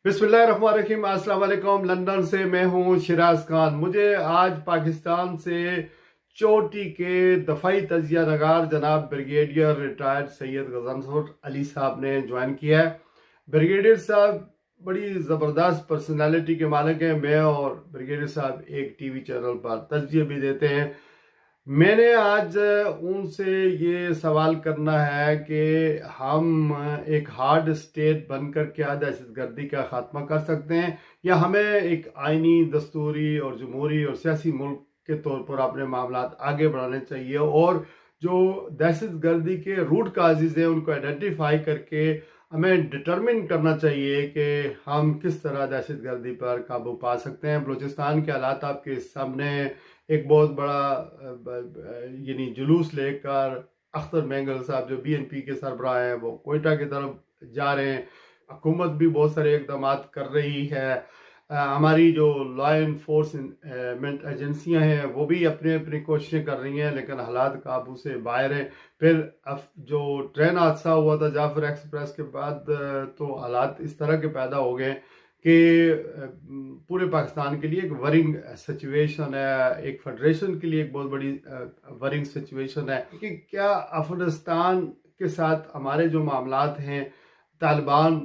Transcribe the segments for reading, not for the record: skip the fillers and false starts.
बिस्मिल्लाहिर्रहमानिर्रहीम। अस्सलाम वालेकुम। लंदन से मैं हूँ शिराज खान। मुझे आज पाकिस्तान से चोटी के दफाई तजिया नगार जनाब ब्रिगेडियर रिटायर्ड सैयद गजनफर अली साहब ने ज्वाइन किया है। ब्रिगेडियर साहब बड़ी ज़बरदस्त पर्सनालिटी के मालिक हैं। मैं और ब्रिगेडियर साहब एक टीवी चैनल पर तजिए भी देते हैं। मैंने आज उनसे ये सवाल करना है कि हम एक हार्ड स्टेट बनकर क्या दहशतगर्दी का खात्मा कर सकते हैं, या हमें एक आइनी, दस्तूरी और जमहूरी और सियासी मुल्क के तौर पर अपने मामला आगे बढ़ाने चाहिए, और जो दहशतगर्दी के रूट काजेज हैं उनको आइडेंटिफाई करके हमें डिटरमिन करना चाहिए कि हम किस तरह दहशतगर्दी पर काबू पा सकते हैं। बलूचिस्तान के हालात आपके सामने, एक बहुत बड़ा यानी जुलूस लेकर अख्तर मेंगल साहब जो बीएनपी के सरबराह हैं वो कोयटा की तरफ जा रहे हैं। हुकूमत भी बहुत सारे इकदाम कर रही है। हमारी जो लॉ इन्फोर्समेंट एजेंसियां हैं वो भी अपने अपनी कोशिशें कर रही हैं, लेकिन हालात काबू से बाहर हैं। फिर जो ट्रेन हादसा हुआ था जाफर एक्सप्रेस के बाद, तो हालात इस तरह के पैदा हो गए कि पूरे पाकिस्तान के लिए एक वरिंग सिचुएशन है, एक फेडरेशन के लिए एक बहुत बड़ी वरिंग सिचुएशन है कि क्या अफगानिस्तान के साथ हमारे जो मामलात हैं, तालिबान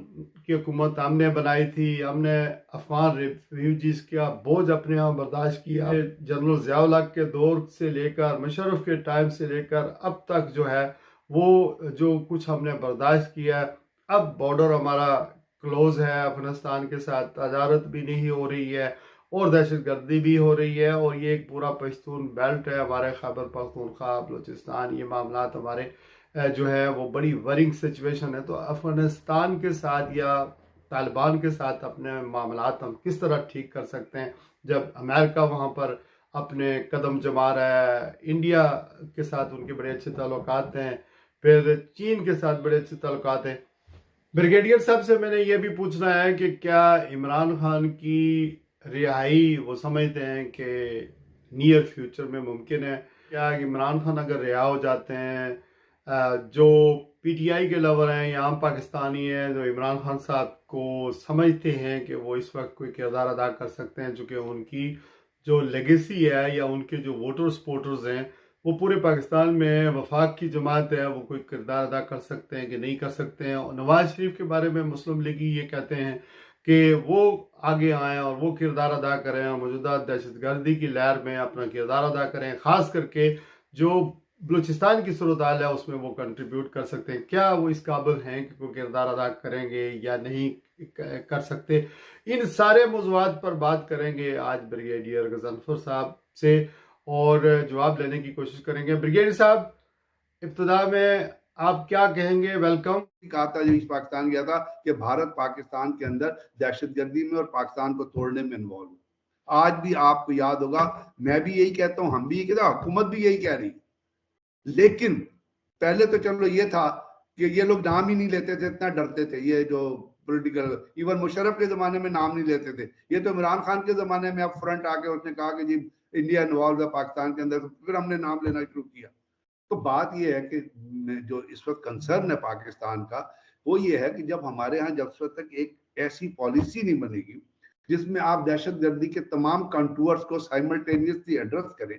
की हुकूमत हमने बनाई थी, हमने अफगान रिफ्यूजीज का बोझ अपने यहाँ बर्दाश्त किया। जनरल ज़िया के दौर से लेकर मुशर्रफ के टाइम से लेकर अब तक जो है वो जो कुछ हमने बर्दाश्त किया, अब बॉर्डर हमारा क्लोज है अफगानिस्तान के साथ, तजारत भी नहीं हो रही है और दहशतगर्दी भी हो रही है, और ये एक पूरा पश्तून बेल्ट है हमारे खैबर पख्तूनख्वा, बलूचिस्तान, ये मामला हमारे जो है वो बड़ी वरिंग सिचुएशन है। तो अफगानिस्तान के साथ या तालिबान के साथ अपने मामलात हम किस तरह ठीक कर सकते हैं, जब अमेरिका वहाँ पर अपने कदम जमा रहा है, इंडिया के साथ उनके बड़े अच्छे ताल्लुकात हैं, फिर चीन के साथ बड़े अच्छे ताल्लुकात हैं। ब्रिगेडियर साहब से मैंने ये भी पूछना है कि क्या इमरान खान की रिहाई वो समझते हैं कि नियर फ्यूचर में मुमकिन है? क्या इमरान खान अगर रिहा हो जाते हैं, जो पीटीआई के लवर हैं या आम पाकिस्तानी हैं जो इमरान खान साहब को समझते हैं कि वो इस वक्त कोई किरदार अदा कर सकते हैं, चूँकि उनकी जो लेगेसी है या उनके जो वोटर सपोर्टर्स हैं वो पूरे पाकिस्तान में वफाक की जमात है, वो कोई किरदार अदा कर सकते हैं कि नहीं कर सकते हैं? और नवाज शरीफ के बारे में मुस्लिम लीगी ये कहते हैं कि वो आगे आएँ और वो किरदार अदा करें और मौजूदा दहशतगर्दी की लहर में अपना किरदार अदा करें, ख़ास करके जो बलूचिस्तान की सूरत हाल है उसमें वो कंट्रीब्यूट कर सकते हैं। क्या वो इस काबिल हैं कि कोई किरदार अदा करेंगे या नहीं कर सकते? इन सारे मौज़ूआत पर बात करेंगे आज ब्रिगेडियर गजनफर साहब से और जवाब लेने की कोशिश करेंगे। ब्रिगेडियर साहब, इब्तदा में आप क्या कहेंगे? वेलकम। कहा था जो इस पाकिस्तान गया था कि भारत पाकिस्तान के अंदर दहशतगर्दी में और पाकिस्तान को तोड़ने में इन्वॉल्व है। आज भी आपको याद होगा, मैं भी यही कहता हूं, हम भी यही कहते, हुकूमत भी यही कह रही। लेकिन पहले तो चलो ये था कि ये लोग नाम ही नहीं लेते थे, इतना डरते थे ये जो पॉलिटिकल, इवन मुशर्रफ के जमाने में नाम नहीं लेते थे। ये तो इमरान खान के जमाने में अब फ्रंट आके उसने कहा कि जी इंडिया इन्वॉल्व है पाकिस्तान के अंदर, तो फिर हमने नाम लेना शुरू किया। तो बात यह है कि जो इस वक्त कंसर्न है पाकिस्तान का, वो ये है कि जब हमारे यहाँ जब तक एक ऐसी पॉलिसी नहीं बनेगी जिसमें आप दहशतगर्दी के तमाम कंटूर्स को साइमल्टेनियसली एड्रेस करें,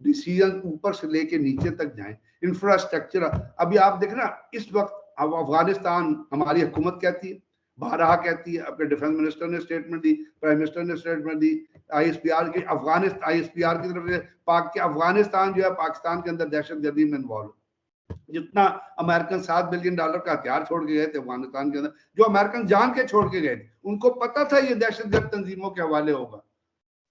डिसीजन ऊपर से लेके नीचे तक जाएं, इंफ्रास्ट्रक्चर। अभी आप देख ना, इस वक्त अब अफगानिस्तान हमारी हुकूमत कहती है, बारहा कहती है, अपने डिफेंस मिनिस्टर ने स्टेटमेंट दी, प्राइम मिनिस्टर ने स्टेटमेंट दी, आईएसपीआर की अफगानिस्तान, आईएसपीआर की तरफ से पाक के अफगानिस्तान जो है पाकिस्तान के अंदर दहशतगर्दी में इन्वॉल्व। जितना अमेरिकन $7 बिलियन का हथियार छोड़ के गए थे अफगानिस्तान के अंदर, जो अमेरिकन जान के छोड़ के गए थे, उनको पता था ये दहशतगर्द तंजीमों के हवाले होगा।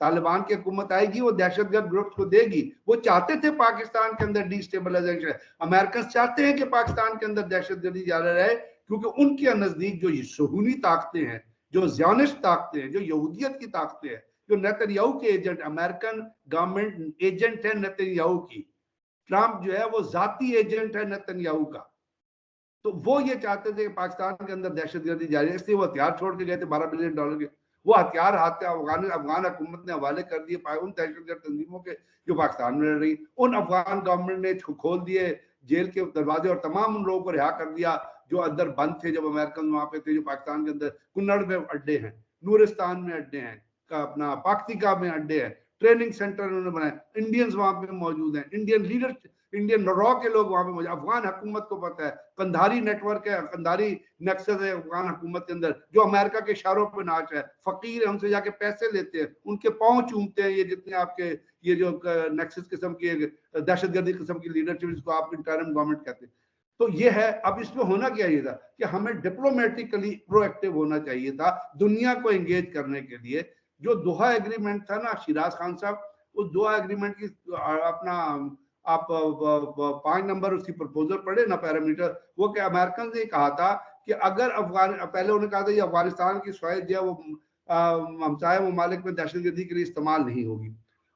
तालिबान की हुकूमत आएगी, वो दहशतगर्द ग्रुप्स को देगी। वो चाहते थे पाकिस्तान के अंदर डिस्टेबलाइजेशन, अमेरिकन चाहते हैं कि पाकिस्तान के अंदर दहशतगर्दी जारी रहे, क्योंकि उनके नजदीक जो सुहूनी ताकतें हैं, जो ज़ियोनिस्ट ताकतें हैं, जो यहूदियत की ताकतें हैं, जो नेतन्याहू के एजेंट, अमेरिकन गवर्नमेंट एजेंट है नेतन्याहू की, ट्रंप जो है वो जाती एजेंट है नेतन्याहू का। तो वो ये चाहते थे कि पाकिस्तान के अंदर दहशतगर्दी जारी है, इसलिए वो हथियार छोड़ के गए थे $12 बिलियन के। वो हथियार हाथ अफगान हुकूमत ने हवाले कर दिए उन दहशतगर्द तंजीमों के जो पाकिस्तान में रह रही। उन अफगान गवर्नमेंट ने खोल दिए जेल के दरवाजे और तमाम उन लोगों को रिहा कर दिया जो अंदर बंद थे जब अमेरिकन वहां पे थे, जो पाकिस्तान के अंदर कुन्नड़ में अड्डे हैं, नूरिस्तान में अड्डे हैं, का अपना पाकतिका में अड्डे हैं, ट्रेनिंग सेंटर उन्होंने बनाए, इंडियंस वहां पे मौजूद हैं, इंडियन लीडर, इंडियन रॉ के लोग वहां पे मौजूद। अफगान हुकूमत को पता है, कंधारी नेटवर्क है, कंधारी नेक्सस है अफगान हुकूमत के अंदर, जो अमेरिका के इशारों पे नाच है, फकीर है, उनसे जाके पैसे लेते हैं, उनके पांव चूमते हैं, ये जितने आपके ये जो नेक्सस किस्म की दहशतगर्दी किस्म की लीडरशिप, जिसको आप इंटरिम गवर्नमेंट कहते हैं। तो ये है। अब इसमें होना क्या ये था कि हमें डिप्लोमेटिकली प्रोएक्टिव होना चाहिए था दुनिया को एंगेज करने के लिए। जो दोहा एग्रीमेंट था ना शिराज खान साहब, उस दोहा एग्रीमेंट की अपना आप 5 नंबर उसकी प्रपोजल पढ़े ना, पैरामीटर, वो क्या अमेरिकन ने कहा था कि अगर अफगान, पहले उन्होंने कहा था ये अफगानिस्तान की सॉइल जो है वो हमसाया ममालिक में दहशतगर्दी के लिए इस्तेमाल नहीं होगी,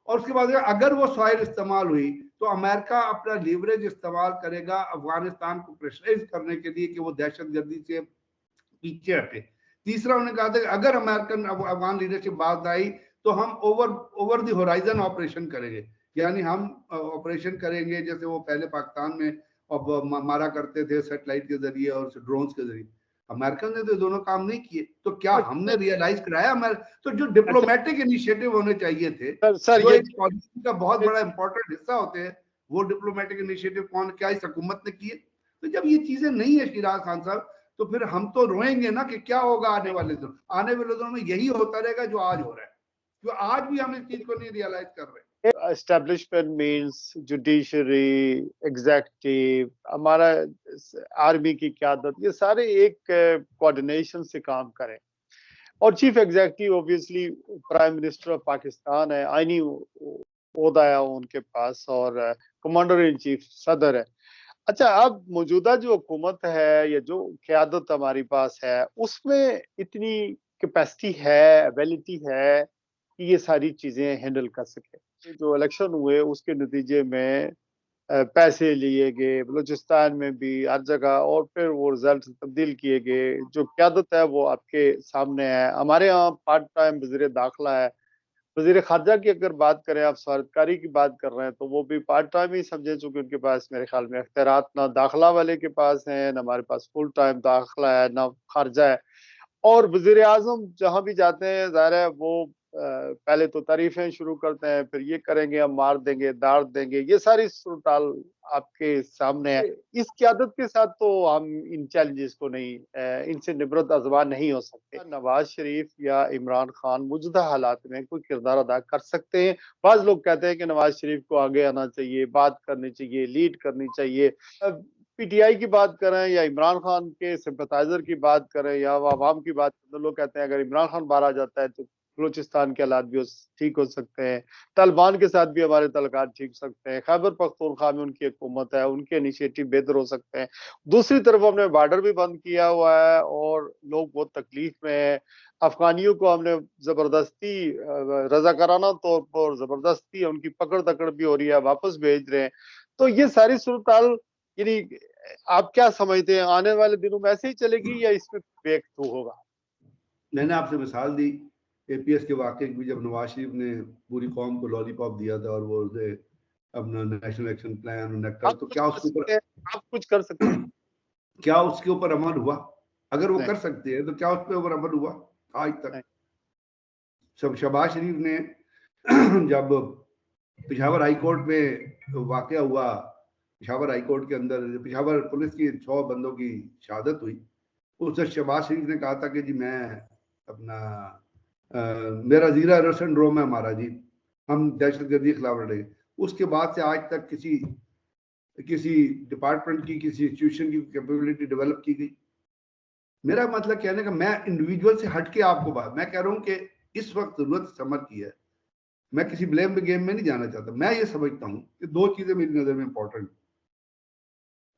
और उसके बाद अगर वो सॉइल इस्तेमाल हुई तो अमेरिका अपना लीवरेज इस्तेमाल करेगा अफगानिस्तान को प्रेशराइज करने के लिए कि वो दहशतगर्दी से पीछे हटे। तीसरा उन्होंने कहा था कि अगर अमेरिकन अफगान लीडरशिप बात आई तो हम ओवर द होराइजन ऑपरेशन करेंगे, यानी हम ऑपरेशन करेंगे जैसे वो पहले पाकिस्तान में अब मारा करते थे सैटेलाइट के जरिए और ड्रोन्स के जरिए। अमेरिकन ने तो दोनों काम नहीं किए, तो क्या हमने रियलाइज कराया? तो जो डिप्लोमेटिक इनिशिएटिव होने चाहिए थे, सर जो ये एक पॉलिसी का बहुत बड़ा इंपॉर्टेंट हिस्सा होते हैं, वो डिप्लोमेटिक इनिशिएटिव कौन, क्या इस हुकूमत ने किए? तो जब ये चीजें नहीं है शिराज खान साहब, तो फिर हम तो रोएंगे ना कि क्या होगा आने वाले दिनों। आने वाले दिनों में यही होता रहेगा जो आज हो रहा है, जो आज भी हम इस चीज को नहीं रियलाइज कर रहे। एस्टेब्लिशमेंट मीन्स जुडिशरी, एग्जीक्यूटिव, हमारा आर्मी की क़यादत, ये सारे एक कोऑर्डिनेशन से काम करें। और chief executive obviously prime minister of Pakistan है, आईनी ओहदा है उनके पास, और कमांडर इन चीफ सदर है। अच्छा, अब मौजूदा जो हुकूमत है या जो क़यादत हमारी पास है, उसमें इतनी कैपेसिटी है, एबिलिटी है कि ये सारी चीजें हैंडल कर सके। जो इलेक्शन हुए उसके नतीजे में पैसे लिए गए बलूचिस्तान में भी, हर जगह, और फिर वो रिजल्ट तब्दील किए गए। जो क़यादत है वो आपके सामने है। हमारे यहाँ पार्ट टाइम वज़ीर दाखिला है, वज़ीर खारजा की अगर बात करें, आप सफारतकारी की बात कर रहे हैं, तो वो भी पार्ट टाइम ही समझे, चूंकि उनके पास मेरे ख्याल में अख्तियारात ना दाखिला वाले के पास है, ना हमारे पास फुल टाइम दाखिला है, ना खारजा है। और वज़ीर आज़म जहाँ भी जाते हैं, ज़ाहिर है वो पहले तो तारीफें शुरू करते हैं, फिर ये करेंगे, हम मार देंगे, दाड़ देंगे, ये सारी सूरत-हाल आपके सामने है। इस क़यादत के साथ तो हम इन चैलेंजेस को नहीं, इनसे निबरत आज़मा नहीं हो सकते। नवाज शरीफ या इमरान खान मौजूदा हालात में कोई किरदार अदा कर सकते हैं। बाज़ लोग कहते हैं कि नवाज शरीफ को आगे आना चाहिए, बात करनी चाहिए, लीड करनी चाहिए। पीटीआई की बात करें या इमरान खान के सिंपैथाइजर की बात करें या अवाम की बात करें, तो लोग कहते हैं अगर इमरान खान बाहर आ जाता है तो बलूचिस्तान के हालात भी ठीक हो सकते हैं, तालिबान के साथ भी हमारे तल्लुकात ठीक हो सकते हैं, खैबर पख्तूनख्वा में उनकी हुकूमत है, उनके इनिशिएटिव बेहतर हो सकते हैं। दूसरी तरफ हमने बॉर्डर भी बंद किया हुआ है और लोग बहुत तकलीफ में है। अफगानियों को हमने जबरदस्ती, रजाकाराना तौर पर जबरदस्ती उनकी पकड़ दकड़ भी हो रही है, वापस भेज रहे हैं। तो ये सारी सूरत-हाल, यानी आप क्या समझते हैं, आने वाले दिनों में ऐसे ही चलेगी या इसमें ब्रेक थ्रू होगा? मैंने आपसे मिसाल दी एपीएस के वाकये की, जब नवाज शरीफ ने पूरी कौम को लॉलीपॉप दिया था और वो अपना नेशनल एक्शन प्लान, तो क्या उसके ऊपर आप कुछ कर सकते हैं? क्या उसके ऊपर अमल हुआ? अगर वो कर सकते हैं तो क्या उसके ऊपर अमल हुआ आज तक? शहबाज शरीफ ने जब पेशावर हाई कोर्ट में वाकया हुआ, पेशावर हाई कोर्ट के अंदर पेशावर पुलिस की 6 बंदों की शहादत हुई, उससे शहबाज शरीफ ने कहा था कि जी मैं अपना मेरा जीरा रोशन रोम है हमारा जी, हम दहशतगर्दी के खिलाफ लड़ेंगे। उसके बाद से आज तक किसी डिपार्टमेंट की, किसी इंस्टीट्यूशन की कैपेबिलिटी डेवलप की गई? मेरा मतलब कहने का, मैं इंडिविजुअल से हटके आपको बात मैं कह रहा हूं कि इस वक्त जरूरत समझ की है। मैं किसी ब्लेम गेम में नहीं जाना चाहता। मैं ये समझता हूं कि 2 चीजें मेरी नजर में इंपॉर्टेंट।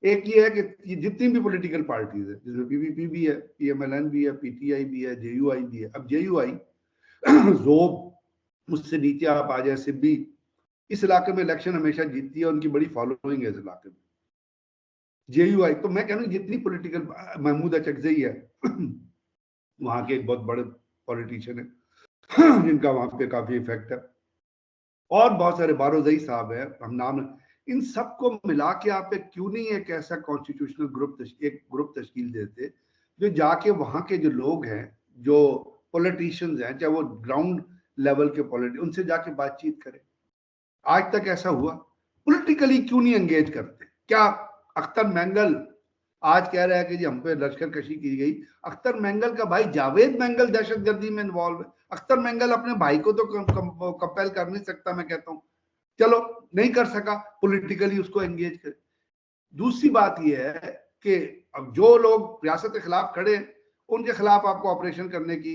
एक ये है कि जितनी भी पॉलिटिकल पार्टीज है, जिसमें पीपीपी भी है, पीएमएलएन भी है, पीटीआई भी है, जेयूआई भी है। अब जेयूआई जोब उससे नीचे आप आ जाए, सिब्बी, इस इलाके में इलेक्शन हमेशा जीतती है, उनकी बड़ी फॉलोइंग है इस इलाके में। जेयूआई, तो मैं कह रहा हूँ जितनी पॉलिटिकल, महमूद अचकजई है वहां के एक बहुत बड़े पॉलिटिशियन है जिनका वहां पे काफी इफेक्ट है, और बहुत सारे बारोजई साहब है, हम नाम इन सबको मिला के आप एक क्यों नहीं एक ऐसा कॉन्स्टिट्यूशनल ग्रुप तश्कील देते जो जाके वहां के जो लोग हैं, जो पॉलिटिशियंस हैं, चाहे वो ग्राउंड लेवल के उनसे जाके बातचीत करें। आज तक ऐसा हुआ? पॉलिटिकली क्यों नहीं एंगेज करते? क्या अख्तर मैंगल आज कह रहा है कि जी हम पे लश्कर कशी की गई? अख्तर मैंगल का भाई जावेद मैंगल दहशतगर्दी में इन्वॉल्व है। अख्तर मैंगल अपने भाई को तो कंपेल कर नहीं सकता, मैं कहता हूँ चलो नहीं कर सका, पॉलिटिकली उसको एंगेज करे। दूसरी बात यह है कि अब जो लोग रियासत के खिलाफ खड़े हैं उनके खिलाफ आपको ऑपरेशन करने की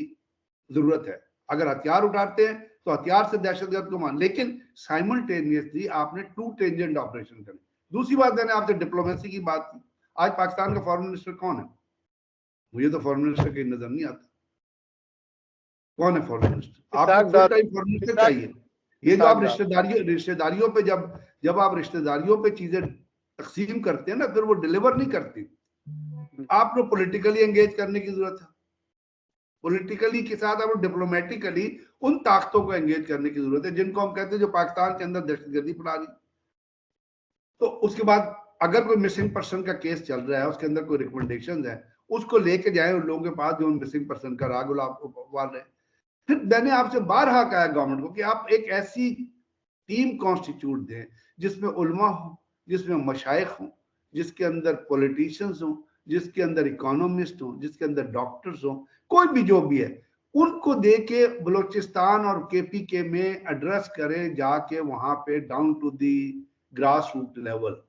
जरूरत है। अगर हथियार उठाते हैं तो हथियार से दहशतगर्द को मान, लेकिन साइमल्टेनियसली आपने टू टेंजेंट ऑपरेशन करें। दूसरी बात, मैंने आपसे डिप्लोमेसी की बात की। आज पाकिस्तान का फॉरेन मिनिस्टर कौन है? मुझे तो फॉरेन मिनिस्टर कहीं नजर नहीं आता। कौन है फॉरेन मिनिस्टर? आपको फुल टाइम फॉरेन मिनिस्टर चाहिए। ये जो आप रिश्तेदारियों पे जब आप रिश्तेदारियों पे चीजें तकसीम करते हैं ना, फिर वो डिलीवर नहीं करती। आपको पॉलिटिकली एंगेज करने की जरूरत है। पॉलिटिकली के साथ आपको डिप्लोमेटिकली उन ताकतों को एंगेज करने की जरूरत है जिनको हम कहते हैं जो पाकिस्तान के अंदर दहशतगर्दी फैला रही। तो उसके बाद अगर कोई मिसिंग पर्सन का केस चल रहा है, उसके अंदर कोई रिकमेंडेशन है, उसको लेके जाए उन लोगों के पास जो मिसिंग पर्सन का राग उबाल रहे हैं। फिर मैंने आपसे बारहा कहा गवर्नमेंट को कि आप एक ऐसी टीम कॉन्स्टिट्यूट दें जिसमें उलमा हो, जिसमें मशाइख हो, जिसके अंदर पॉलिटिशियंस हो, जिसके अंदर इकोनॉमिस्ट हो, जिसके अंदर डॉक्टर्स हो, कोई भी जो भी है, उनको दे के बलोचिस्तान और केपीके में एड्रेस करें, जाके वहां पे down to the grass root level.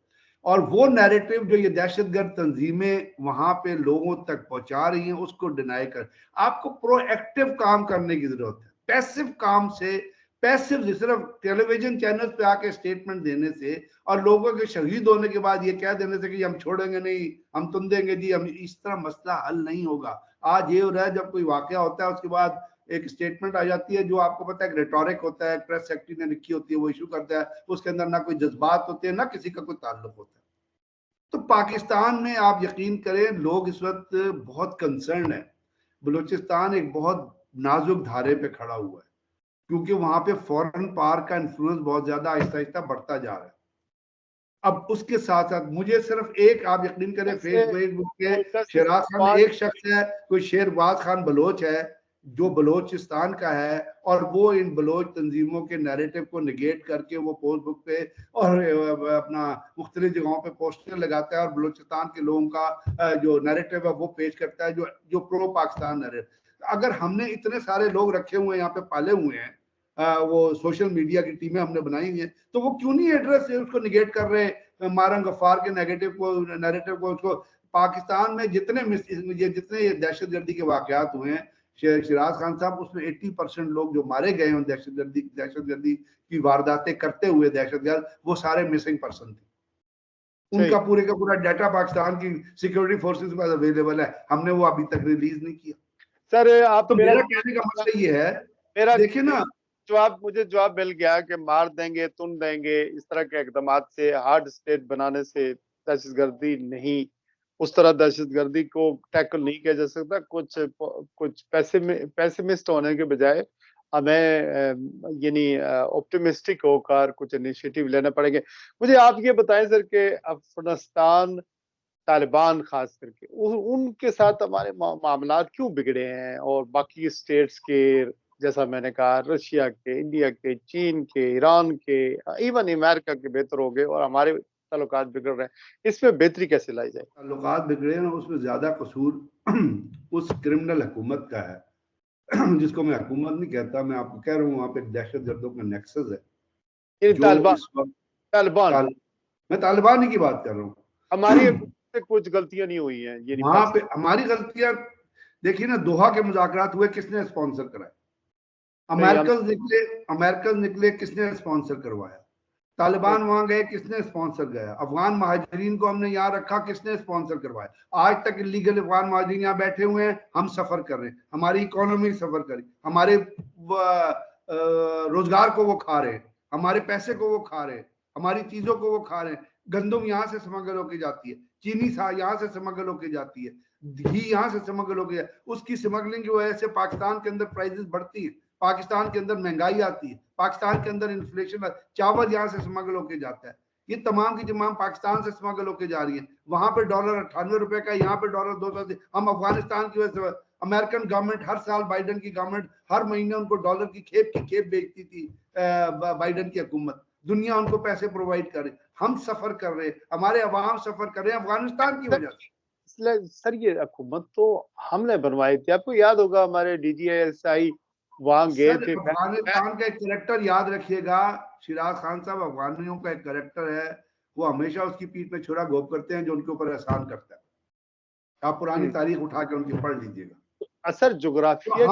और वो नैरेटिव जो ये दहशतगर्द तंजीमें वहां पे लोगों तक पहुंचा रही हैं उसको डिनाई कर। आपको प्रोएक्टिव काम करने की जरूरत है। पैसिव काम से, पैसिव सिर्फ टेलीविजन चैनल पे आके स्टेटमेंट देने से और लोगों के शहीद होने के बाद ये कह देने से कि हम छोड़ेंगे नहीं, हम तुम देंगे जी, हम, इस तरह मसला हल नहीं होगा। आज ये हो रहा है, जब कोई वाकया होता है उसके बाद एक स्टेटमेंट आ जाती है जो आपको पता है एक रेटोरिक होता है, प्रेस सेक्रेटरी ने लिखी होती है, वो इशू करता है, उसके अंदर ना कोई जज्बात होते हैं ना किसी का कोई ताल्लुक होता है। तो पाकिस्तान में आप यकीन करें लोग इस वक्त बहुत कंसर्न है। बलूचिस्तान एक बहुत नाजुक धारे पे खड़ा हुआ है क्योंकि वहां पे फॉरेन पावर का इन्फ्लुएंस बहुत ज्यादा आहिस्ता आहिस्ता बढ़ता जा रहा है। अब उसके साथ साथ मुझे सिर्फ एक, आप यकीन करें, फेसबुक के शहराज खान एक शख्स है, कोई शेरबाज खान बलोच है जो बलोचिस्तान का है, और वो इन बलोच तंजीमों के नैरेटिव को निगेट करके वो फेसबुक पे और अपना मुख्तलिफ जगहों पे पोस्टर लगाता है और बलोचिस्तान के लोगों का जो नैरेटिव है वो पेश करता है, जो प्रो पाकिस्तान नैरेटिव। अगर हमने इतने सारे लोग रखे हुए हैं यहाँ पे, पाले हुए हैं, वो सोशल मीडिया की टीमें हमने बनाई हुई हैं, तो वो क्यों नहीं एड्रेस उसको निगेट कर रहे हैं, मारन गफ्फार के नैरेटिव को उसको। पाकिस्तान में जितने दहशतगर्दी के वाकयात हुए हैं शिराज खान साहब, उसमें 80% लोग जो मारे गए हैं दहशतगर्दी की वारदातें करते हुए दहशतगर्द, वो सारे मिसिंग पर्सन थे। उनका पूरे का पूरा डाटा पाकिस्तान की सिक्योरिटी फोर्सेस के पास अवेलेबल है, हमने वो अभी तक रिलीज नहीं किया। सर आप, तो मेरा कहने का मतलब ये है, मेरा देखिए ना, मुझे जवाब मिल गया कि मार देंगे, तुन देंगे, इस तरह के इकदाम से, हार्ड स्टेट बनाने से दहशतगर्दी नहीं, उस तरह दहशतगर्दी को टैकल नहीं किया जा सकता। कुछ पैसिमिस्ट होने के बजाय हमें यानी ऑप्टिमिस्टिक होकर कुछ इनिशिएटिव लेने पड़ेंगे। मुझे आप ये बताएं सर कि अफगानिस्तान, तालिबान खास करके, उनके साथ हमारे मामला क्यों बिगड़े हैं और बाकी स्टेट्स के, जैसा मैंने कहा, रशिया के, इंडिया के, चीन के, ईरान के, इवन अमेरिका के बेहतर हो गए और हमारे ताल्लुकात बिगड़ रहे हैं? इसमें बेहतरी कैसे लाई जाए? ताल्लुकात बिगड़े हैं, उसमें ज्यादा कसूर उस क्रिमिनल हुकूमत का है जिसको मैं हुकूमत नहीं कहता, मैं आपको कह रहा हूँ वहां पे दहशतगर्दों का नेक्सस है। तालिबान, मैं तालिबान ही की बात कर रहा हूँ। हमारी कुछ गलतियां नहीं हुई हैं, ये वहां पे हमारी गलतियां, देखिए ना, दोहा के मुज़ाकरात हुए, किसने स्पॉन्सर कराए? अमेरिकन निकले, किसने स्पॉन्सर करवाया? तालिबान वहां गए, किसने स्पॉन्सर गया? अफगान महाजरीन को हमने यहाँ रखा, किसने स्पॉन्सर करवाया? आज तक इलीगल अफगान महाजरीन यहाँ बैठे हुए हैं, हम सफर कर रहे हैं, हमारी इकोनॉमी सफर करी, हमारे रोजगार को वो खा रहे हैं, हमारे पैसे को वो खा रहे हैं, हमारी चीजों को वो खा रहे हैं। गंदम यहाँ से स्मगल होके जाती है, चीनी यहाँ से स्मगल होके जाती है, घी यहाँ से स्मगल होके जाती है। उसकी स्मगलिंग की वजह से पाकिस्तान के अंदर प्राइसेस बढ़ती है, पाकिस्तान के अंदर महंगाई आती है, पाकिस्तान के अंदर इन्फ्लेशन, चावल यहाँ से स्मगल होके जाता है। ये तमाम की तमाम पाकिस्तान से स्मगल होकर जा रही है। वहां पे डॉलर 98 रुपए का, यहाँ पे डॉलर 200। हम अफगानिस्तान की वजह से, अमेरिकन गवर्नमेंट हर साल, बाइडन की गवर्नमेंट हर महीने उनको डॉलर की खेप बेचती थी। बाइडन की हुकूमत, दुनिया उनको पैसे प्रोवाइड कर रही, हम सफर कर रहे हैं, हमारे अवाम सफर कर रहे हैं अफगानिस्तान की वजह से। इसलिए सर ये हुकूमत तो हमने बनवाई थी, आपको याद होगा हमारे DGSI वहां गए सर थे। अफगानिस्तान का एक कैरेक्टर याद रखिएगा, शिराज खान साहब, अफगानियों का एक कैरेक्टर है, वो हमेशा उसकी पीठ में छुरा घोंप करते हैं जो उनके ऊपर एहसान करता है। आप पुरानी तारीख उठा के उनकी पढ़ लीजिएगा। असर जोग्राफिया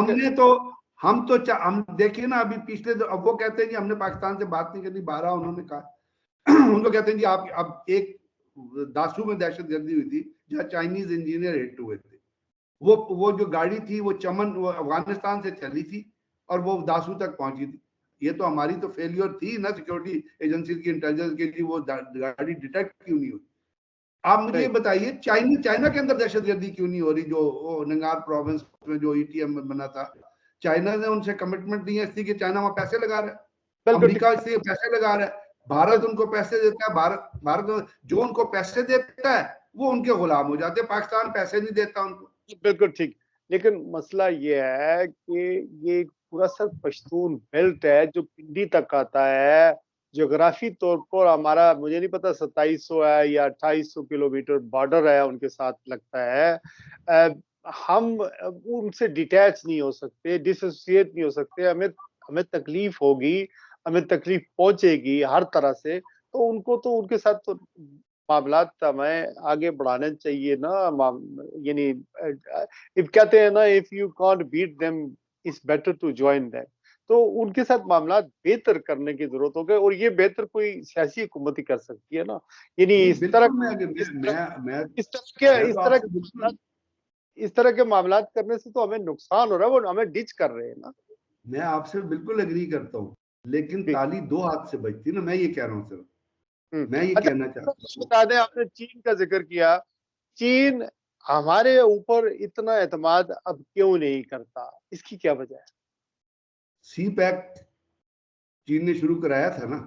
हम देखिए ना, अभी पिछले अब वो कहते हैं कि हमने पाकिस्तान से बात नहीं करनी, 12 उन्होंने कहा। उनको कहते हैं कि आप, अब एक दासू में दहशतगर्दी हुई थी जहाँ चाइनीज इंजीनियर हिट हुए थे। वो जो गाड़ी थी वो चमन, वो अफगानिस्तान से चली थी और वो दासू तक पहुंची थी। ये तो हमारी तो फेलियर थी ना, सिक्योरिटी एजेंसी की इंटेलिजेंस के लिए, वो गाड़ी डिटेक्ट क्यों नहीं हुई। आप मुझे ये बताइए, चाइना के अंदर दहशतगर्दी क्यों नहीं हो रही? जो नंगार प्रोविंस में जो ETM बना था, चाइना ने उनसे कमिटमेंट दी है, इसलिए कि चाइना वहां पैसे लगा रहा है, अमेरिका इसलिए पैसे लगा रहा है, भारत उनको पैसे देता है, भारत जो उनको पैसे देता है वो उनके गुलाम हो जाते हैं। पाकिस्तान पैसे नहीं देता उनको। बिल्कुल ठीक, लेकिन मसला ये है कि ये पूरा सर पश्तून बेल्ट है जो पिंडी तक आता है। ज्योग्राफी तौर पर हमारा, मुझे नहीं पता 2700 है या 2800 किलोमीटर बॉर्डर है उनके साथ लगता है। हम उनसे डिटैच नहीं हो सकते, डिसोसिएट नहीं हो सकते। हमें तकलीफ होगी, हमें तकलीफ पहुंचेगी हर तरह से, तो उनको तो उनके साथ तो मामलात हमें आगे बढ़ाने चाहिए ना। यानी कहते हैं ना, if you can't beat them it's better to join them. तो उनके साथ मामलात बेहतर करने की जरूरत हो गई, और ये बेहतर कोई सियासी हुकूमत ही कर सकती है ना। यानी इस तरह के मामलात करने से तो हमें नुकसान हो रहा है, वो हमें डिच कर रहे हैं ना। मैं आपसे बिल्कुल एग्री करता हूँ, लेकिन ताली दो हाथ से बजती ना, मैं ये कह रहा हूँ सर। मैं ये कहना चाहता हूँ, बता दें, आपने चीन का जिक्र किया, चीन हमारे ऊपर इतना एतमाद अब क्यों नहीं करता, इसकी क्या वजह है? CPEC चीन ने शुरू कराया था ना,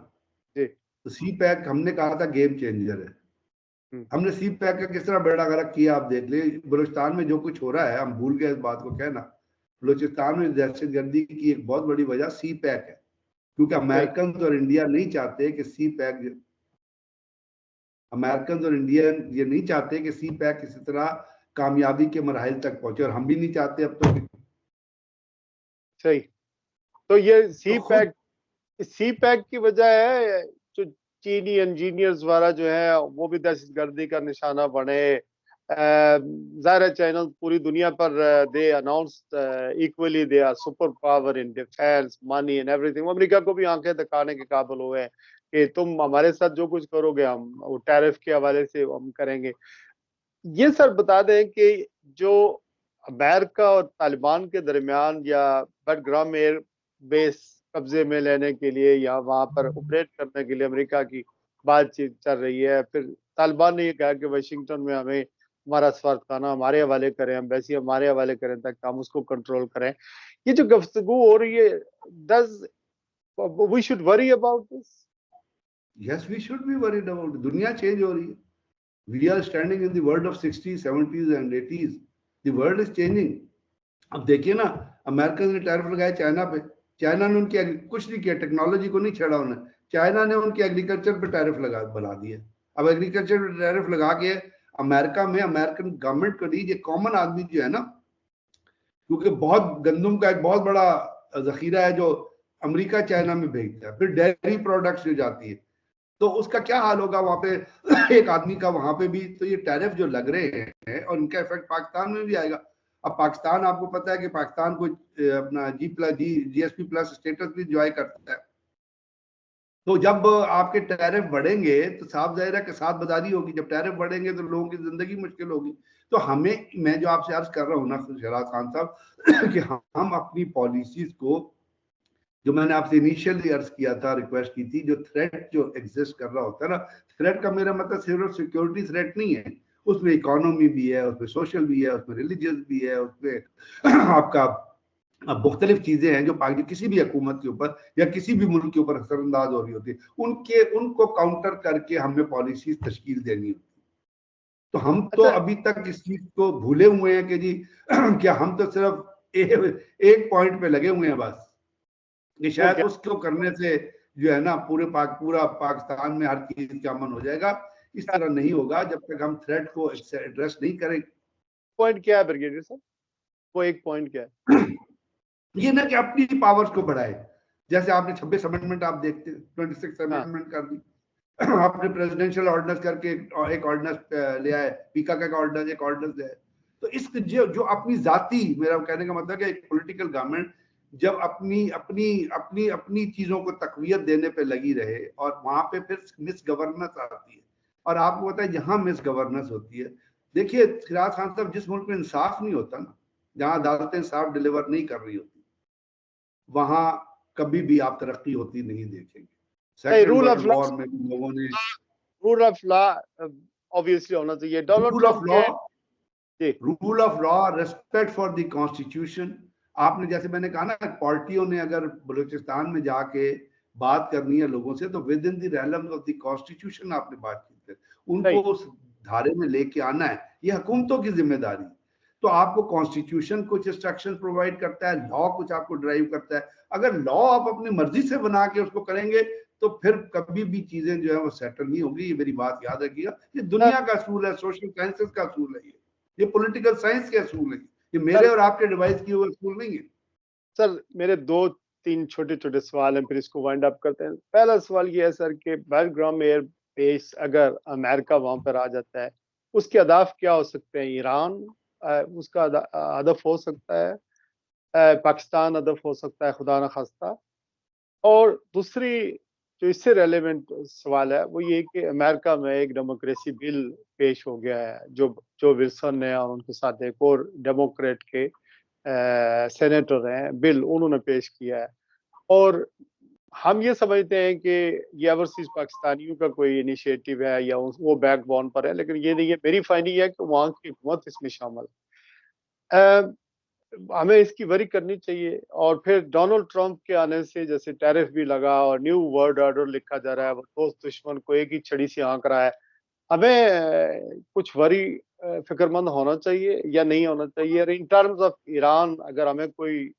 तो CPEC हमने कहा था गेम चेंजर है। हमने CPEC का किस तरह बेड़ा गर्क किया आप देख ले। बलूचिस्तान में जो कुछ हो रहा है, हम भूल गए इस बात को कहना। बलूचिस्तान में दहशतगर्दी की एक बहुत बड़ी वजह CPEC है, क्योंकि अमेरिकन और इंडिया नहीं चाहते कि CPEC, अमेरिकन और इंडियन ये नहीं चाहते कि CPEC किसी तरह कामयाबी के मराहिल तक पहुंचे, और हम भी नहीं चाहते अब तक। सही, तो ये CPEC की वजह है जो चीनी इंजीनियर्स द्वारा जो है वो भी दहशतगर्दी का निशाना बने। ज़ाहिर चैनल पूरी दुनिया पर they announced equally they are super power in defence, money and everything. America को भी आंखें दिखाने के काबिल हुए हैं कि तुम हमारे साथ जो कुछ करोगे हम वो टैरिफ के हवाले से हम करेंगे। ये सर बता दें कि जो अमेरिका और तालिबान के दरमियान या बडग्राम एयर बेस कब्जे में लेने के लिए या वहां पर ऑपरेट करने के लिए अमेरिका की बातचीत चल रही है, फिर तालिबान ने ये कहा कि वाशिंगटन में हमें हमारा सफारतखाना हमारे हवाले करें, एम्बेसी हमारे हवाले करें ताकि हम उसको कंट्रोल करें। ये जो गुफ्तगू हो रही है, does we should worry about this? Yes, we should be worried about. दुनिया चेंज हो रही है। We are standing in the world of 60s, 70s and 80s. The world is changing. अब देखिए ना, अमेरिका ने टैरिफ लगाया चाइना पे, चाइना ने उनकी कुछ नहीं किया, टेक्नोलॉजी को नहीं छेड़ा उन्हें, चाइना ने उनके एग्रीकल्चर पे टैरिफ बना दिए। अब एग्रीकल्चर पे टैरिफ लगा के अमेरिका में, अमेरिकन गवर्नमेंट को नहीं, ये कॉमन आदमी जो है ना, क्योंकि बहुत गंदम का एक बहुत बड़ा जखीरा है जो अमेरिका चाइना में भेजता है, फिर डेयरी प्रोडक्ट्स जो जाती है, तो उसका क्या हाल होगा वहां पे एक आदमी का वहां पे भी। तो ये टैरिफ जो लग रहे हैं और इनका इफेक्ट पाकिस्तान में भी आएगा। अब पाकिस्तान, आपको पता है कि पाकिस्तान को अपना GSP प्लस स्टेटस भी एंजॉय करता है। तो जब आपके टैरिफ बढ़ेंगे तो साफ जाहिर है कि साथ बाजारी होगी। जब टैरिफ बढ़ेंगे तो लोगों की जिंदगी मुश्किल होगी। तो हमें, मैं जो आपसे अर्ज कर रहा हूँ ना शिराज खान साहब, कि हम अपनी पॉलिसीज को, जो मैंने आपसे इनिशियली अर्ज किया था, रिक्वेस्ट की थी, जो थ्रेट जो एग्जिस्ट कर रहा होता है ना, थ्रेट का मेरा मतलब सिर्फ सिक्योरिटी थ्रेट नहीं है, उसमें इकोनॉमी भी है, उसमें सोशल भी है, उसमें रिलीजियस भी है, उसमें आपका अब मुख्तलिफ चीजें हैं जो किसी भी हुकूमत के ऊपर या किसी भी मुल्क के ऊपर असरअंदाज हो रही होती है, उनको काउंटर करके हमें पॉलिसीज तश्कील देनी होती है। तो हम तो अच्छा, अभी तक इस चीज को भूले हुए हैं कि जी क्या हम तो सिर्फ एक पॉइंट पे लगे हुए हैं बस, कि शायद उसको करने से जो है ना पूरा पाकिस्तान में हर चीज का अमन हो जाएगा। इस तरह नहीं होगा जब तक हम थ्रेट को एड्रेस नहीं करेंगे। पॉइंट क्या है ब्रिगेडियर साहब, वो एक पॉइंट क्या है? ये ना कि अपनी पावर्स को बढ़ाए, जैसे आपने 26 अमेंडमेंट आप देखते 26 अमेंडमेंट कर दी, आपने प्रेसिडेंशियल ऑर्डिनेंस करके एक ऑर्डिनेंस ले आए, पीकाका का ऑर्डिनेंस एक ऑर्डिनेंस ले आए। तो इस जो अपनी जाति, मेरा कहने का मतलब है एक पॉलिटिकल गवर्नमेंट जब अपनी अपनी अपनी अपनी चीजों को तकवीयत देने पे लगी रहे और वहां पे फिर मिस गवर्नेंस आती है, और आपको पता है जहां मिस गवर्नेंस होती है, देखिए फिराज खान साहब, जिस मुल्क में इंसाफ नहीं होता ना, जहां अदालतें इंसाफ डिलीवर नहीं कर रही होती, वहां कभी भी आप तरक्की होती नहीं देखेंगे। Second rule of world law, war में लोगों ने रूल ऑफ लॉ ऑब्वियसली होना चाहिए। Donald rule of Trump law, के rule of law, respect for the constitution. आपने जैसे मैंने कहा ना, पार्टियों ने अगर बलूचिस्तान में जाके बात करनी है लोगों से तो with in the realm of the constitution आपने बातचीत कर, उनको उस धारे में लेके आना है, ये हुकूमतों की जिम्मेदारी। तो आपको कॉन्स्टिट्यूशन कुछ इंस्ट्रक्शन प्रोवाइड करता है, लॉ कुछ आपको ड्राइव करता है। अगर लॉ आप अपनी मर्जी से बना के उसको करेंगे तो फिर कभी भी चीजें जो है वो सेटल नहीं होगी। ये मेरी बात याद रखिएगा, ये दुनिया का असूल है, सोशल साइंसेस का असूल है, ये पॉलिटिकल साइंस के असूल है, ये मेरे और आपके डिवाइस की हुए असूल नहीं है। सर मेरे दो तीन छोटे छोटे सवाल हैं, फिर इसको वाइंड अप करते हैं। पहला सवाल ये है सर कि बेलग्राम एयर बेस अगर अमेरिका वहां पर आ जाता है, उसके अहदाफ क्या हो सकते हैं? ईरान उसका हदफ हो सकता है, पाकिस्तान हदफ हो सकता है, खुदा न खास्ता। और दूसरी जो इससे रेलेवेंट सवाल है वो ये कि अमेरिका में एक डेमोक्रेसी बिल पेश हो गया है, जो विल्सन ने और उनके साथ एक और डेमोक्रेट के सेनेटर हैं, बिल उन्होंने पेश किया है। और हम ये समझते हैं कि ये ओवरसीज पाकिस्तानियों का कोई इनिशिएटिव है या वो बैकबोन पर है, लेकिन ये नहीं है। मेरी फाइंडिंग है कि वहाँ की हुकूमत इसमें शामिल है। हमें इसकी वरी करनी चाहिए। और फिर डोनाल्ड ट्रंप के आने से जैसे टैरिफ भी लगा और न्यू वर्ल्ड ऑर्डर लिखा जा रहा है, वो दोस्त दुश्मन को एक ही छड़ी से आंक रहा है। हमें कुछ वरी फिक्रमंद होना चाहिए या नहीं होना चाहिए? इन टर्म्स ऑफ ईरान, अगर हमें कोई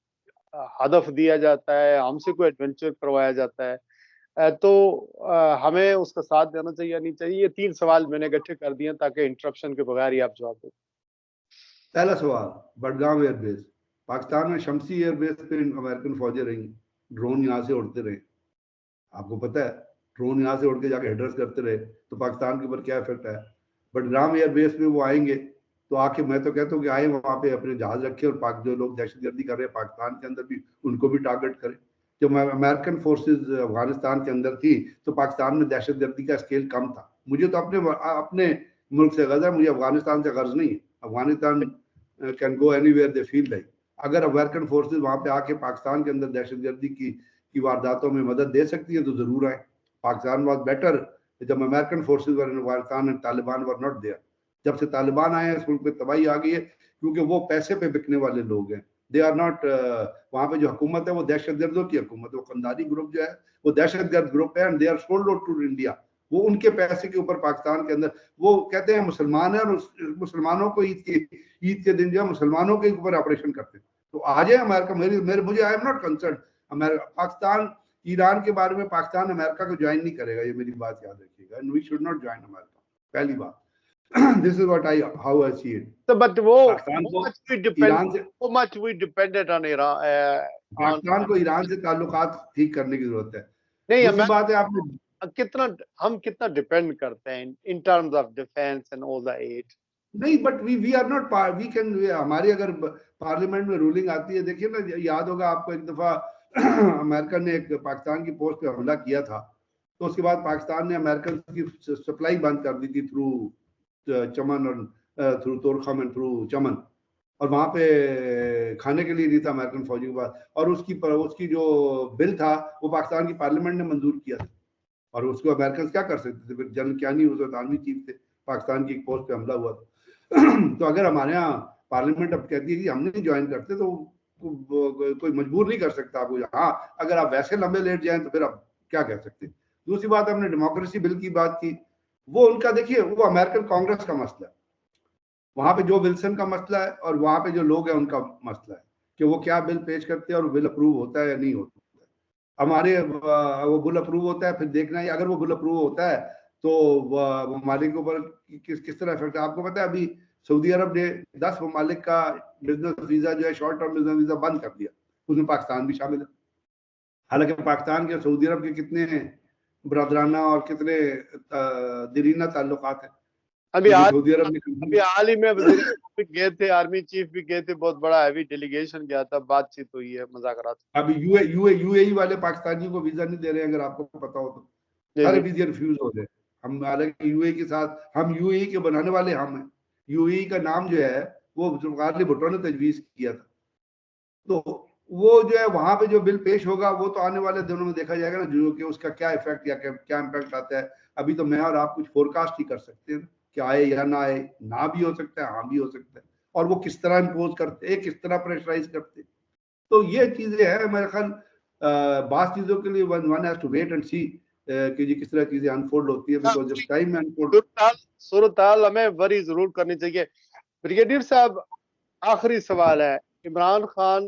हदफ दिया जाता है, हमसे कोई एडवेंचर करवाया जाता है, तो हमें उसका साथ देना चाहिए या नहीं चाहिए? ये तीन सवाल मैंने इकट्ठे कर दिए ताकि इंटरप्शन के बगैर ही आप जवाब दें। पहला सवाल, बडगाम एयरबेस, पाकिस्तान में शमसी एयरबेस पे अमेरिकन फौजें रही, ड्रोन यहाँ से उड़ते रहे, आपको पता है, ड्रोन यहाँ से उड़ के जाके हेडर्स करते रहे, तो पाकिस्तान के ऊपर क्या इफेक्ट है? बडगाम एयरबेस पे वो आएंगे तो आके, मैं तो कहता हूँ कि आए वहां पे अपने जहाज रखे और पाक जो लोग दहशतगर्दी कर रहे हैं पाकिस्तान के अंदर भी, उनको भी टारगेट करें। जब अमेरिकन फोर्सेज अफगानिस्तान के अंदर थी तो पाकिस्तान में दहशतगर्दी का स्केल कम था। मुझे तो अपने मुल्क से गर्ज है, मुझे अफगानिस्तान से गर्ज नहीं है। Afghanistan can go anywhere they feel like. अगर अमेरिकन फोर्सेज वहां पे आके पाकिस्तान के अंदर दहशतगर्दी की वारदातों में मदद दे सकती है तो जरूर आए। पाकिस्तान वॉज बेटर जब American forces were in Afghanistan and Taliban were not there. जब से तालिबान आए हैं इस मुल्क में तबाही आ गई है, क्योंकि वो पैसे पे बिकने वाले लोग हैं। दे आर नॉट, वहां पे जो हुकूमत है वो दहशतगर्दों की हुकूमत है, वो कंदारी ग्रुप जो है वो दहशतगर्द ग्रुप है and they are sold out to India. वो उनके पैसे के ऊपर पाकिस्तान के अंदर, वो कहते हैं मुसलमान है और मुसलमानों को ईद के दिन जो है मुसलमानों के ऊपर ऑपरेशन करते हैं। तो आ जाए अमेरिका, मुझे I am not concern. America Pakistan Iran के बारे में पाकिस्तान अमेरिका को ज्वाइन नहीं करेगा, ये मेरी बात याद रखिएगा। And we should not join America, पहली बात। This is what how I see it. So, but वो पाकिस्तान को ईरान से, how much we depended on Iran, Pakistan को ईरान से ताल्लुकात ठीक करने की जरूरत है। नहीं, दूसरी बात है, आपने हम कितना डिपेंड करते हैं in terms of defence and all the aid? नहीं, but we are not, we can, हमारी अगर पार्लियामेंट में रूलिंग आती है, देखिए ना, याद होगा आपको एक दफा अमेरिका ने एक पाकिस्तान की पोस्ट पे हमला किया था, तो उसके बाद पाकिस्तान ने अमेरिकन की सप्लाई बंद कर दी थी थ्रू चमन और थ्रू तोरखम एंड थ्रू चमन, और वहां पे खाने के लिए नहीं था अमेरिकन फौजी के पास। और उसकी जो बिल था वो पाकिस्तान की पार्लियामेंट ने मंजूर किया था, और उसको अमेरिकन क्या कर सकते थे? फिर जनरल क्या नहीं, उस आर्मी चीफ थे, पाकिस्तान की एक पोस्ट पे हमला हुआ था। तो अगर हमारे यहाँ पार्लियामेंट अब कहती है कि हम नहीं ज्वाइन करते, तो कोई मजबूर नहीं कर सकता आपको। हाँ, अगर आप वैसे लंबे लेट जाएं तो फिर आप क्या कह सकते हैं। दूसरी बात, हमने डेमोक्रेसी बिल की बात की, वो उनका देखिए, वो अमेरिकन कांग्रेस का मसला है, वहां पे जो विल्सन का मसला है और वहां पे जो लोग हैं उनका मसला है कि वो क्या बिल पेश करते हैं और बिल अप्रूव होता है या नहीं होता है। हमारे वो बिल अप्रूव होता है, फिर देखना है अगर वो बिल अप्रूव होता है तो ममालिक के ऊपर किस तरह इफेक्ट है। आपको पता है अभी सऊदी अरब ने 10 ममालिक का बिजनेस वीजा जो है, शॉर्ट टर्म बिजनेस वीजा बंद कर दिया, उसमें पाकिस्तान भी शामिल है। हालांकि पाकिस्तान के सऊदी अरब के कितने बरदराना और कितने दीरीना ताल्लुकात है। अभी सऊदी अरब ने हाल ही में वज़ीर भी गए थे, आर्मी चीफ भी गए थे, बहुत बड़ा हैवी डेलीगेशन गया था, बातचीत हुई है, मुज़ाकरात। अभी यूएई वाले पाकिस्तानियों को वीजा नहीं दे रहे हैं, अगर आपको पता हो तो सारे वीजे रिफ्यूज हो रहे हैं। हम हालांकि यूएई के साथ, हम यूएई के बनाने वाले हम हैं। यूएई का नाम जो है वो जुल्फ़िकार भुट्टो ने तजवीज किया था, तो वो जो है वहां पे जो बिल पेश होगा वो तो आने वाले दिनों में देखा जाएगा ना, जो कि उसका क्या इफेक्ट या क्या इम्पैक्ट आता है। अभी तो मैं और आप कुछ फोरकास्ट ही कर सकते हैं कि आए या ना आए, ना भी हो सकता है, हाँ भी हो सकता है, और वो किस तरह इम्पोज करते हैं, किस तरह प्रेशराइज करते हैं। तो ये चीजें हैं मेरे ख्याल, बात चीजों के लिए one has to wait and see कि जी किस तरह चीजें अनफोल्ड होती है, बिकॉज जब टाइम में अनफोल्ड सूरत हाल हमें वरी जरूर करनी चाहिए। ब्रिगेडियर साहब, आखिरी सवाल है, इमरान खान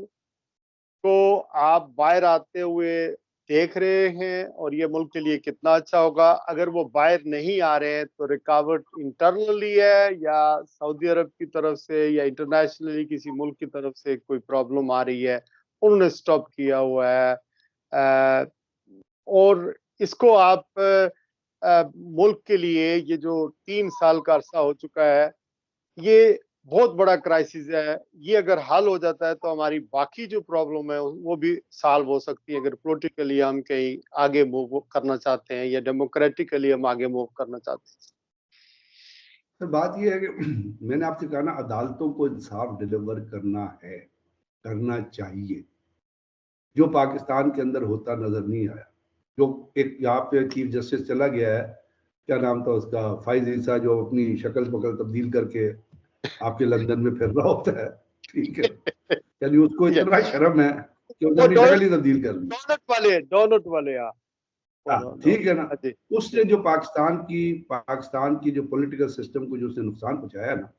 को आप बाहर आते हुए देख रहे हैं और ये मुल्क के लिए कितना अच्छा होगा? अगर वो बाहर नहीं आ रहे हैं तो रिकावट इंटरनली है या सऊदी अरब की तरफ से या इंटरनेशनली किसी मुल्क की तरफ से कोई प्रॉब्लम आ रही है, उन्होंने स्टॉप किया हुआ है? और इसको आप मुल्क के लिए, ये जो 3 साल का अरसा हो चुका है, ये बहुत बड़ा क्राइसिस है, ये अगर हल हो जाता है तो हमारी बाकी जो प्रॉब्लम है वो भी सॉल्व हो सकती है, अगर पॉलिटिकली हम कहीं आगे मूव करना चाहते हैं या डेमोक्रेटिकली हम आगे मूव करना चाहते हैं। तो बात ये है कि मैंने आपसे कहा ना, अदालतों को इंसाफ डिलीवर करना है, करना चाहिए, जो पाकिस्तान के अंदर होता नजर नहीं आया। जो एक यहाँ पे चीफ जस्टिस चला गया है, क्या नाम था उसका, फाइज ईसा, जो अपनी शक्ल पकल तब्दील करके आपके लंदन में फिर रहा होता है, ठीक है, यानी उसको इतना शर्म है कि उसने अपनी शक्ल ही तब्दील कर दी। डोनट वाले ठीक है ना। उसने जो पाकिस्तान की जो पॉलिटिकल सिस्टम को जो उसने नुकसान पहुंचाया ना,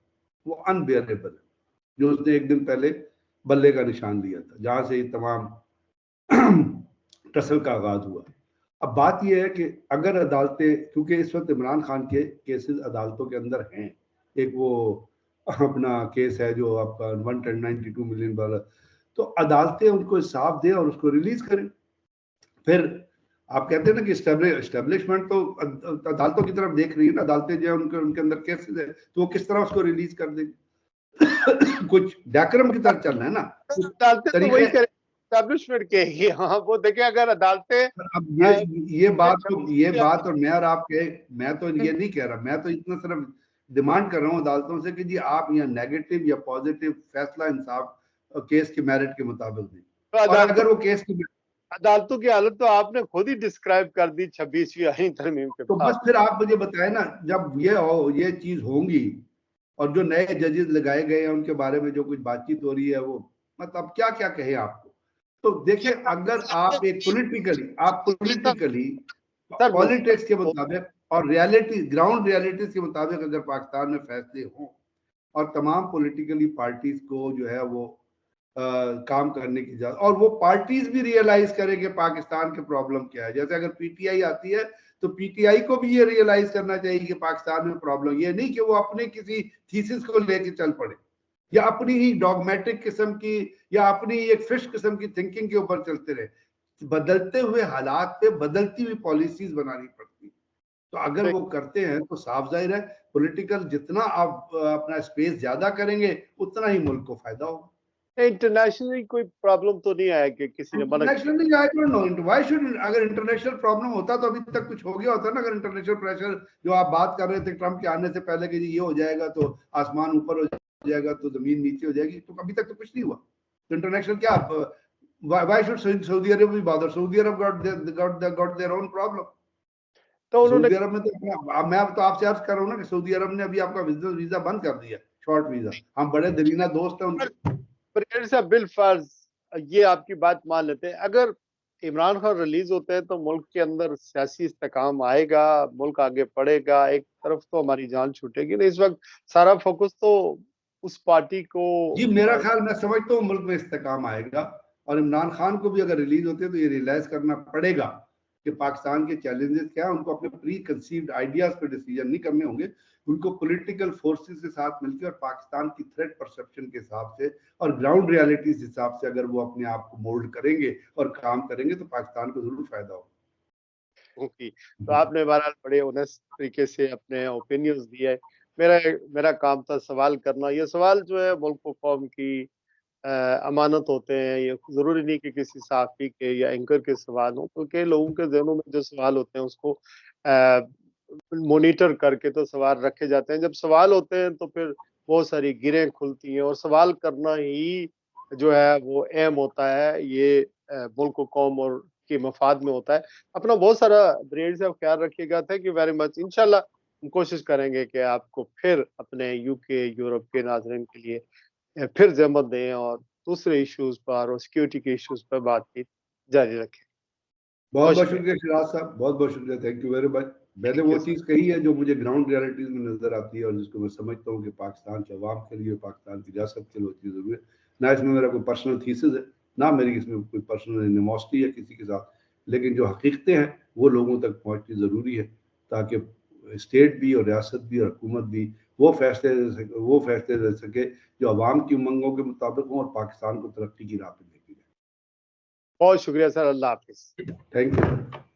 वो अनबेयरेबल है। जो उसने एक दिन पहले बल्ले का निशान लिया था, जहां से तमाम टसल का आगाज हुआ। अब बात यह है कि अगर अदालतें, क्योंकि इस वक्त इमरान खान के केसेस अदालतों के अंदर हैं, एक वो अपना केस है जो आपका 192 मिलियन वाला, तो अदालतें उनको इंसाफ दें और उसको रिलीज करें। फिर आप कहते हैं ना कि एस्टेब्लिशमेंट तो अदालतों की तरफ देख रही है ना, अदालतें जो है उनके अंदर केसेस है, तो वो किस तरह उसको रिलीज कर देंगे। कुछ डैक्रम की तरफ चलना है ना, अदालतें तो वही करें, एस्टैब्लिशमेंट के। हाँ, वो देखिए, अगर अदालतें, अब ये बात और मैं तो ये नहीं कह रहा, मैं तो इतना सिर्फ डिमांड कर रहा हूँ अदालतों से कि जी आप यहाँ नेगेटिव या पॉजिटिव फैसला इंसाफ केस के मेरिट के मुताबिक दें। और अगर वो केस की अदालतों की हालत तो आपने खुद ही डिस्क्राइब कर दी 26वीं आईनी तरमीम के तो बस फिर आप मुझे बताएं ना, जब ये चीज होंगी और जो नए जजेस लगाए गए हैं उनके बारे में जो कुछ बातचीत हो रही है, वो मतलब क्या क्या कहे आपको। तो देखिए, अगर आप एक पॉलिटिकली पॉलिटिक्स के मुताबिक और रियलिटी, ग्राउंड रियलिटीज के मुताबिक अगर पाकिस्तान में फैसले हों और तमाम पॉलिटिकली पार्टीज को जो है वो काम करने की इजाजत, और वो पार्टीज भी रियलाइज करें कि पाकिस्तान के प्रॉब्लम क्या है। जैसे अगर पीटीआई आती है तो पीटीआई को भी ये रियलाइज करना चाहिए कि पाकिस्तान में प्रॉब्लम ये नहीं कि वो अपने किसी थीसिस को लेके चल पड़े या अपनी ही डॉगमेटिक किस्म की या अपनी एक फिश किस्म की थिंकिंग के ऊपर चलते रहे। बदलते हुए हालात पे बदलती हुई पॉलिसीज बनानी पड़ती। तो अगर वो करते हैं तो साफ जाहिर है पॉलिटिकल जितना आप अपना स्पेस ज्यादा करेंगे उतना ही मुल्क को फायदा होगा। इंटरनेशनली कोई प्रॉब्लम तो नहीं आया कि किसी ने मना किया? Internationally I don't know why should, अगर इंटरनेशनल प्रॉब्लम होता तो अभी तक कुछ हो गया होता ना। अगर इंटरनेशनल प्रेशर जो आप बात कर रहे थे ट्रम्प के आने से पहले कि ये हो जाएगा तो आसमान ऊपर हो जाएगा तो जमीन नीचे हो जाएगी, तो अभी तक तो कुछ नहीं हुआ। तो इंटरनेशनल क्या, व्हाई शुड सऊदी अरब भी bother? Saudi Arab got their own problem. तो सऊदी अरब में तो मैं तो आपसे अर्ज कर रहा हूँ ना कि सऊदी अरब ने अभी आपका बिजनेस वीजा बंद कर दिया, शॉर्ट वीजा। हम बड़े दरीना दोस्त हैं उनके। ब्रिगेडियर साहब, बिल फर्ज ये आपकी बात मान लेते हैं, अगर इमरान खान रिलीज होते हैं तो मुल्क के अंदर सियासी इस्तेकाम आएगा, मुल्क आगे बढ़ेगा, एक तरफ तो हमारी जान छूटेगी नहीं। इस वक्त सारा फोकस तो उस पार्टी को जी मेरा ख्याल, मैं समझता हूँ मुल्क में इस्तेकाम आएगा, और इमरान खान को भी अगर रिलीज होते हैं तो ये रियलाइज करना पड़ेगा कि पाकिस्तान के चैलेंजेस क्या है। उनको अपने प्री कंसीव्ड आइडियाज पे डिसीजन नहीं करने होंगे, उनको पॉलिटिकल फोर्सेस के साथ मिलकर और पाकिस्तान की थ्रेट परसेप्शन के हिसाब से और ग्राउंड रियलिटीज हिसाब से अगर वो अपने आप को मोल्ड करेंगे और काम करेंगे तो पाकिस्तान को जरूर फायदा होगा। तो आपने बहरहाल बड़े ऑनेस्ट तरीके से अपने ओपिनियंस दिए। मेरा काम था सवाल करना। ये सवाल जो है मुल्क व कौम की अमानत होते हैं। ये जरूरी नहीं कि किसी सहाफी के या एंकर के सवाल हो, क्योंकि लोगों के जहनों में जो सवाल होते हैं उसको मॉनिटर करके तो सवाल रखे जाते हैं। जब सवाल होते हैं तो फिर बहुत सारी गिरें खुलती हैं, और सवाल करना ही जो है वो अहम होता है। ये मुल्क व कौम और के मफाद में होता है। अपना बहुत सारा ब्रेड से ख्याल रखिएगा। Thank you very much. इंशाल्लाह हम कोशिश करेंगे कि आपको फिर अपने यूके यूरोप के नाज़रीन के लिए फिर जहमत दें और दूसरे इश्यूज पर और सिक्योरिटी के इश्यूज पर बातचीत जारी रखें। बहुत बहुत शुक्रिया शिराज साहब, बहुत बहुत शुक्रिया, थैंक यू वेरी मच। मैंने वो चीज़ कही है जो मुझे ग्राउंड रियलिटीज में नजर आती है और जिसको मैं समझता हूँ कि पाकिस्तान के अवाम के लिए, पाकिस्तान की रियासत के लिए चीज़ जरूरी है। ना इसमें मेरा कोई पर्सनल थीसिस है, ना मेरी इसमें कोई पर्सनल एनिमोसिटी है किसी के साथ, लेकिन जो हकीकतें हैं वो लोगों तक पहुँचनी ज़रूरी है, ताकि स्टेट भी और रियासत भी और हुकूमत भी वो फैसले ले सके जो अवाम की उमंगों के मुताबिक हों और पाकिस्तान को तरक्की की राह पे लेके जाए। बहुत शुक्रिया sir. Allah Hafiz. Thank you.